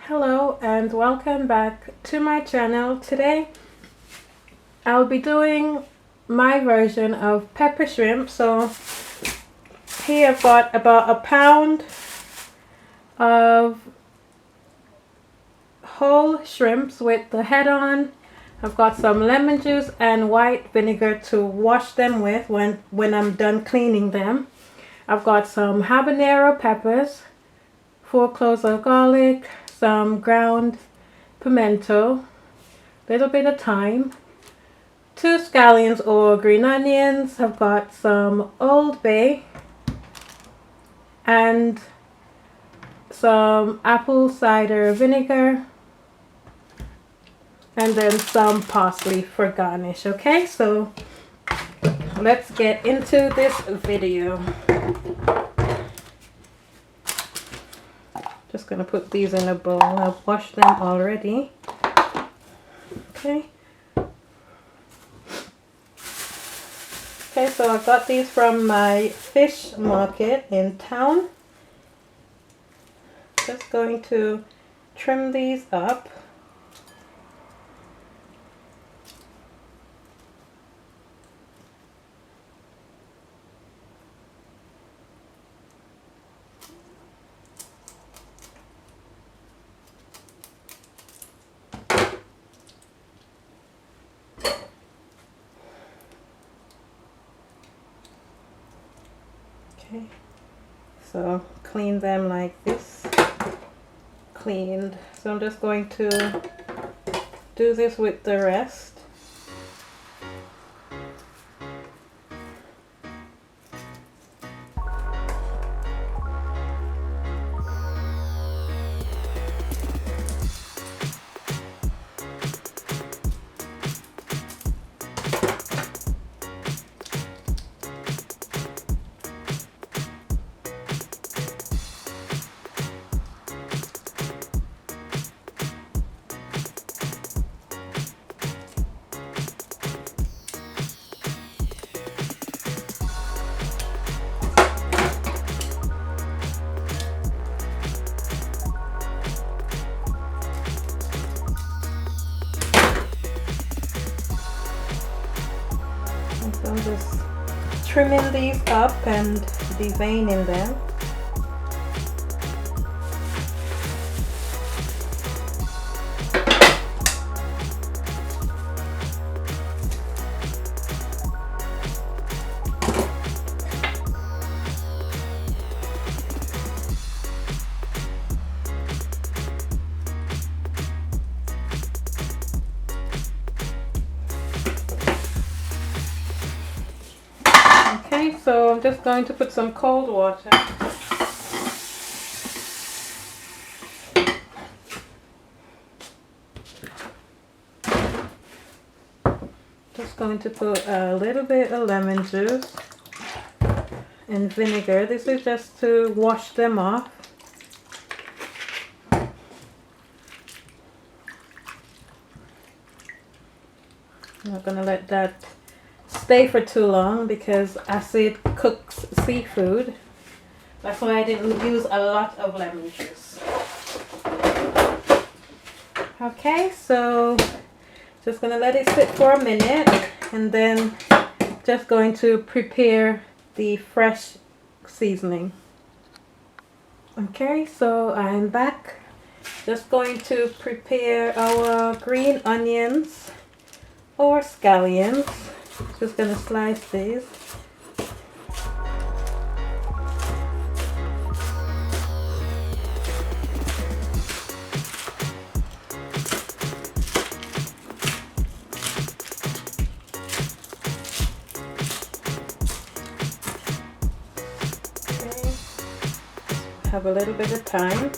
Hello and welcome back to my channel. Today I'll be doing my version of pepper shrimp. So here I've got about a pound of whole shrimps with the head on. I've got some lemon juice and white vinegar to wash them with when I'm done cleaning them. I've got some habanero peppers, 4 cloves of garlic, some ground pimento, little bit of thyme, 2 scallions or green onions. I've got some Old Bay and some apple cider vinegar, and then some parsley for garnish. Okay, so let's get into this video. Just gonna put these in a bowl. I've washed them already. Okay. Okay, so I got these from my fish market in town. Just going to trim these up. Okay, so clean them like this. Cleaned. So I'm just going to do this with the rest. So I'm just trimming these up and deveining them. Okay, so I'm just going to put some cold water. Just going to put a little bit of lemon juice and vinegar. This is just to wash them off. I'm not going to let that stay for too long because acid cooks seafood. That's why I didn't use a lot of lemon juice. Okay, so just gonna let it sit for a minute and then just going to prepare the fresh seasoning. Okay, so I'm back. Just going to prepare our green onions or scallions. Just gonna slice these. Okay. Have a little bit of time.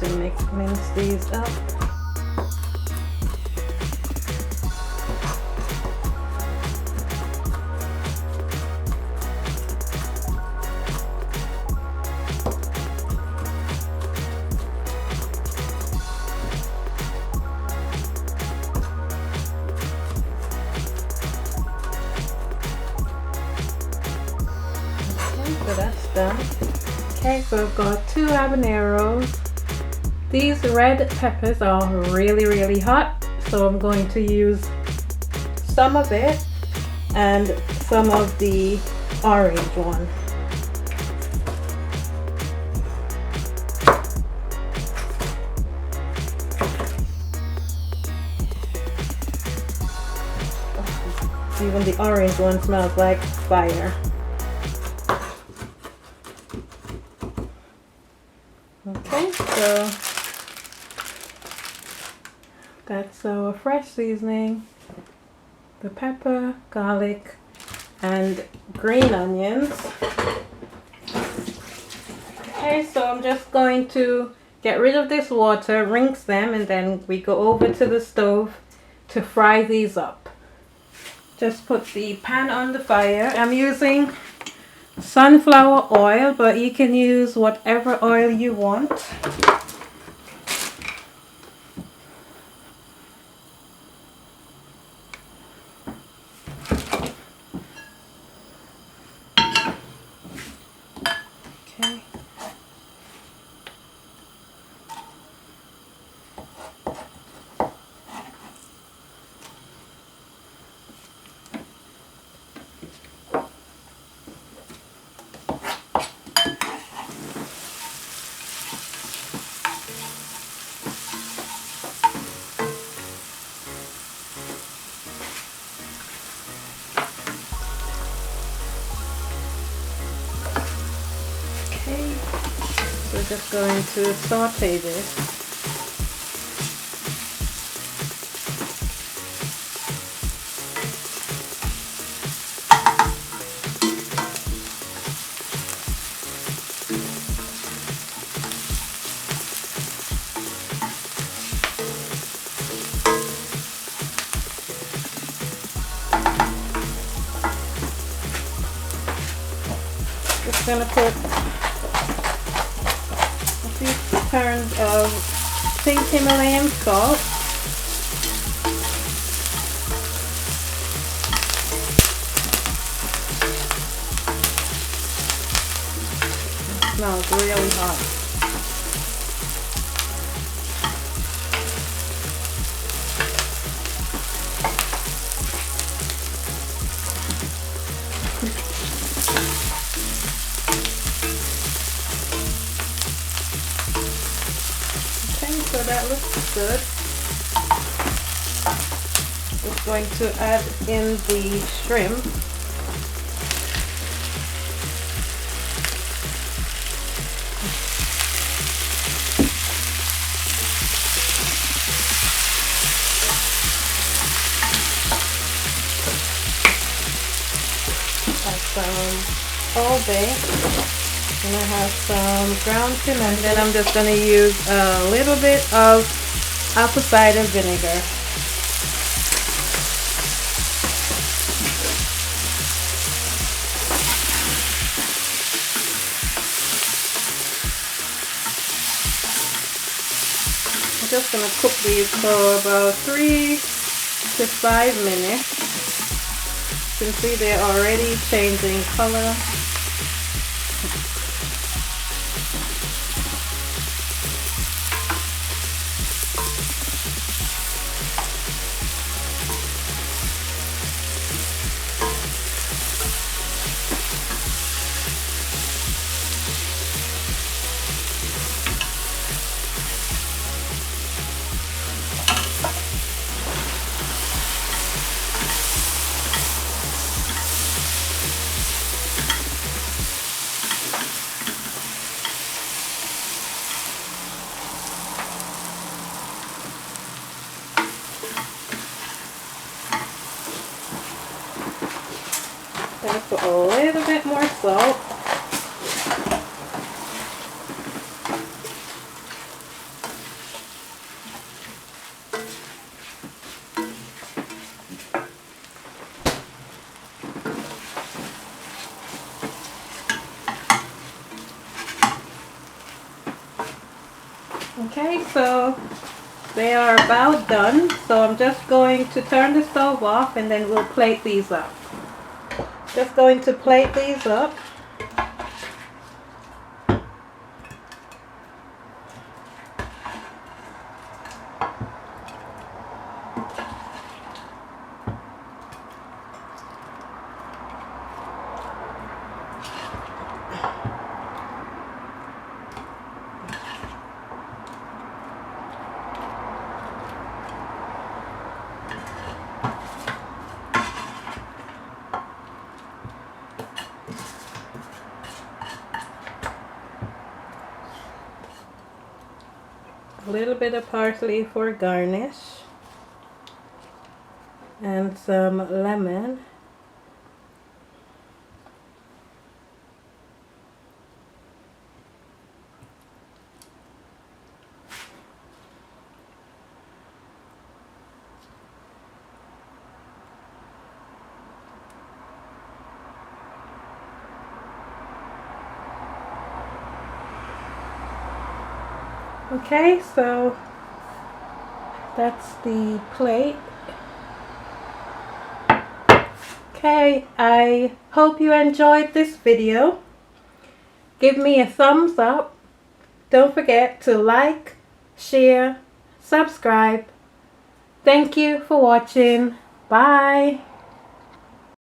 To mince these up. So that's done. Okay, so I've got 2 habaneros. These red peppers are really hot, so I'm going to use some of it and some of the orange one. Even the orange one smells like fire. Okay, so that's our fresh seasoning, the pepper, garlic, and green onions. Okay, so I'm just going to get rid of this water, rinse them, and then we go over to the stove to fry these up. Just put the pan on the fire. I'm using sunflower oil, but you can use whatever oil you want. Okay. We're just going to saute this. Just gonna put teaspoons of pink Himalayan salt, it smells really hot. So that looks good. Just going to add in the shrimp. Add some Old Bay. And I have some ground pimento. Then I'm just going to use a little bit of apple cider vinegar. I'm just going to cook these for about 3 to 5 minutes. You can see they're already changing color. Gonna put a little bit more salt. Okay, so they are about done. So I'm just going to turn the stove off and then we'll plate these up. Just going to plate these up. little bit of parsley for garnish, and some lemon. Okay, so that's the plate. Okay, I hope you enjoyed this video. Give me a thumbs up. Don't forget to like, share, subscribe. Thank you for watching. Bye.